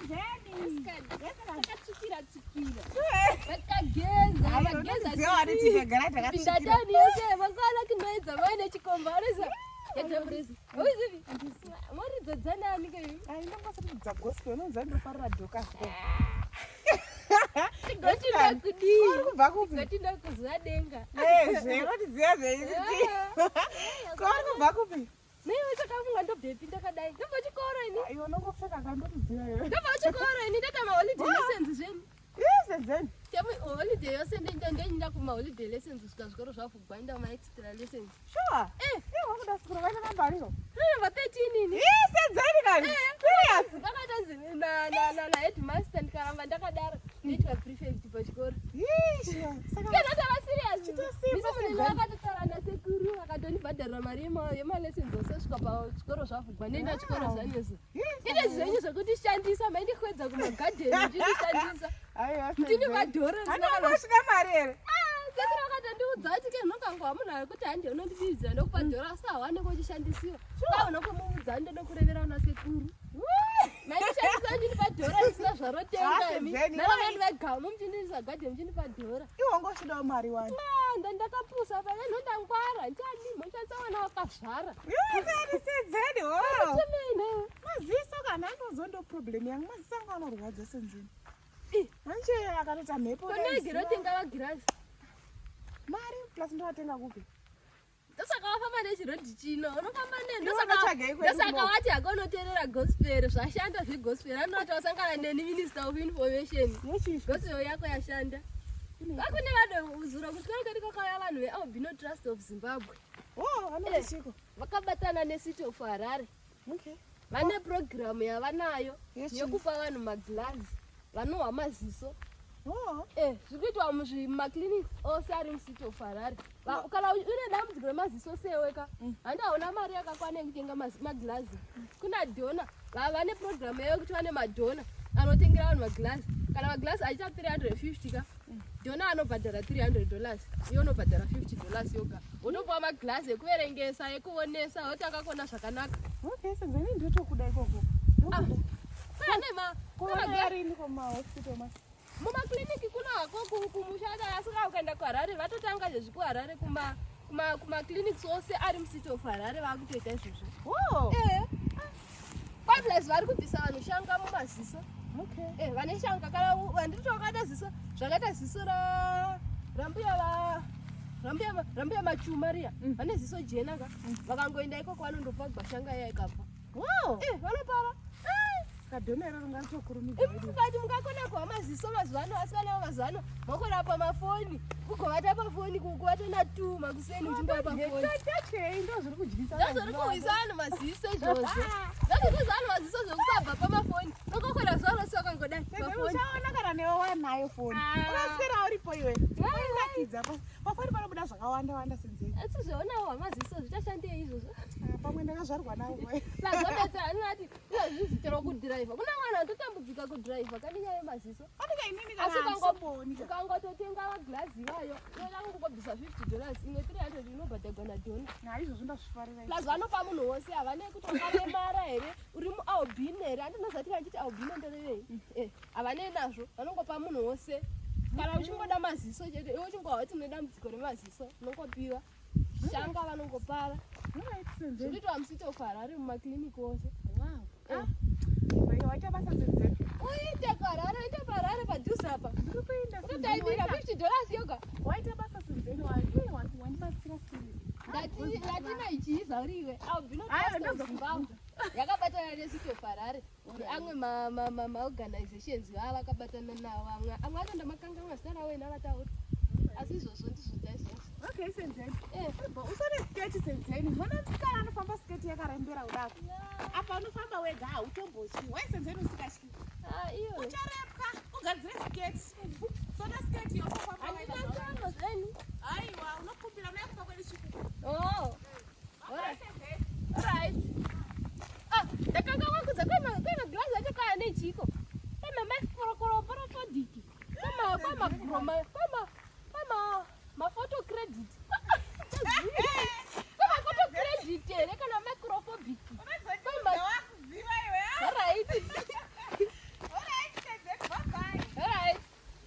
Senzeni. Takatsukira. Vakageza. Pinda ndani yose vakala kinoedza vaine chikombaresa. Yatamurezi. Uzivi. Mari dzadzana anike. Ndinongosatidza gospel unonzandofarira dhoka. Gotinda kudi. Kubva kupi? Gotinda kuzva denga. Zvinotiziva zveiziti. Kubva kupi? Newe chakafunga ndobvepi ndakadai. Ndobva chikoro ini. Iwe unongopfeka kandokuziva iwe. Ndobva chikoro ini ndata maholiday lessons zveni. Senzeni. Temu holiday yose ndenda kuma holiday lessons kusvika zvikoro zvavhugwa nda ma extra lessons. Sure. Wakuda sikuru vaina nambariyo. Va 13 ini. Senzeni kani. Serious. Vakatanzi na headmaster ndikaramba ndakadaro. Nditwa prefect pachikoro. Saka Kana tava serious. Chitosimba Ndisomuni vakatotara na sekuru vakatondibhadharira mari yema lessons ose svika pachikoro zvavhugwa ndenda chikoro zvanese. Ine zvenyu zvekuti shandisa maindikwedza kumagarden ndichishandisa. Ndini madhoro anosvika mari here. sekuru akatondiudza ati ke nhokangwa munhu kuti handi unondibidza ndokupa dhoro asi hawane kochishandisiwa. Kaona kumuudza ndokurevera una sekuru. Maishandisa ndinipa dhora risina zvarotenga imi. Naravani vegamu mchinisa garden mchinipa dhora. Iwe ngosvidawo mari wani. Ndakapusa pane nhondangwara nchani moshandisa wana wakazvara. Senzeni ho. Chemene. Maziso kana andozondo problem yangu maziso angu anorwadza Senzeni. Manje akatoita mhepo. Konegirotenga vagirazi. Mari plus ndowatenga kupi? Ndosaka wafamba nechirodhi chino unofamba Ndosaka wati akonoteerera gospel zvashanda zvegospel anoti wasangana neni minister of information. Gospel yako yashanda. Vakune vadozura kutyara kati kakauya vanhu vealbino trust of Zimbabwe. Vanotishiko. Vakabatana necity of Harare. Vane program yavanayo yokupa vanhu maglazi vanohwa maziso. Zvikuitwa muzvimaclinics ose ari mucity of Harare. Kana une dambudziko remaziso seweka handaona mari yakakwana yekutenga maglazi. Kuna dona vane program yekuti vane madona anotengera vanhu maglazi. Kana maglazi achiita 350 ka dona anobhadhara $300 iye unobhadhara $50 yoga. Unopuwa maglazi ekuverengesa ekuonesa woti akakona zvakanaka. Senzeni ndotokuda ikoko. Mumakliniki kuna hako kumushanda asika ukaenda kuHarare vatotanga zvezvikuHarare kumakliniki ose ari mucity of Harare vakutoita izvozvo. Plus vari kubvisa vanhu shanga mumaziso. Vane shanga kana vanditi wakada ziso zvakaita ziso rambuya machuma riya vane ziso jena ka vakangoenda ikoko vanondopa gwashanga iya ikapa. Vanopava kadhonero ringatokurumidza. Mukati mukakona kuhwa maziso mazuva ano asi vana mazuva ano makona pamafoni kugovata pafoni kuvatona tuma kuseni uchingoya pafoni. Ndozviri kudyisa ndozviri kuhwisa vanhu maziso izvozvo. Ndozviri vanhu maziso zvokusabva pamafoni nokokora zuva rose wakangodai pafoni. Uchaona kana newe wanayo foni unaswera uripo iwe nakidza pafoni panobuda zvakawanda Senzeni. Asi zvoonawo hwamaziso zvichashandei izvozvo. Pamwe ndakazvarwa nawo lazodetsera anoti izvozvizitiro kudhiraivha kuna mwana atotambudzika kudhiraivha kandi nyaya yemaziso. Asi ukangototenga maglazi iwayo unongobvisa $50 imwe $300 inobhadhagwa nadhona. Naizvozvo ndazvifarira. Plus vanopa munhu wose havane kuti wakaremara here uri mualbino here andinozati vanchiti albino nderevei. Havane nazvo vanongopa munhu wose. Kana uchingoda maziso chete iwe uchingohwa kuti une dambudziko remaziso unongopiwa shanga vanongopara. Zvinoitwa mucity of Harare mumakliniki ose. Waita basa Senzeni. Uite kuHarare uite paHarare padhuze apa. Unotaibira $50 yoga. Waita basa Senzeni wandibatsira sei. Ndatina ichiza uriwe albino trust of Zimbabwe yakabatana necity of Harare neamwe maorganizations vakabatana nawo amwe acho ndamakanganwa zita rawo enavataura asi izvozvo ndizvota izvozvo. Senzeni. Usone sketi Senzeni. Vona musikana anofamba sketi yakarembera kudako. Apa unofamba wega hautombotyi. Wai Senzeni usikatyi. Ucharepwa ugadzire sketi. Sona sketi yokufamba wega. Handina zveni. Aiwa unokumbira unakupa kweli chiku. Alright. Ndakanga wakudza kwema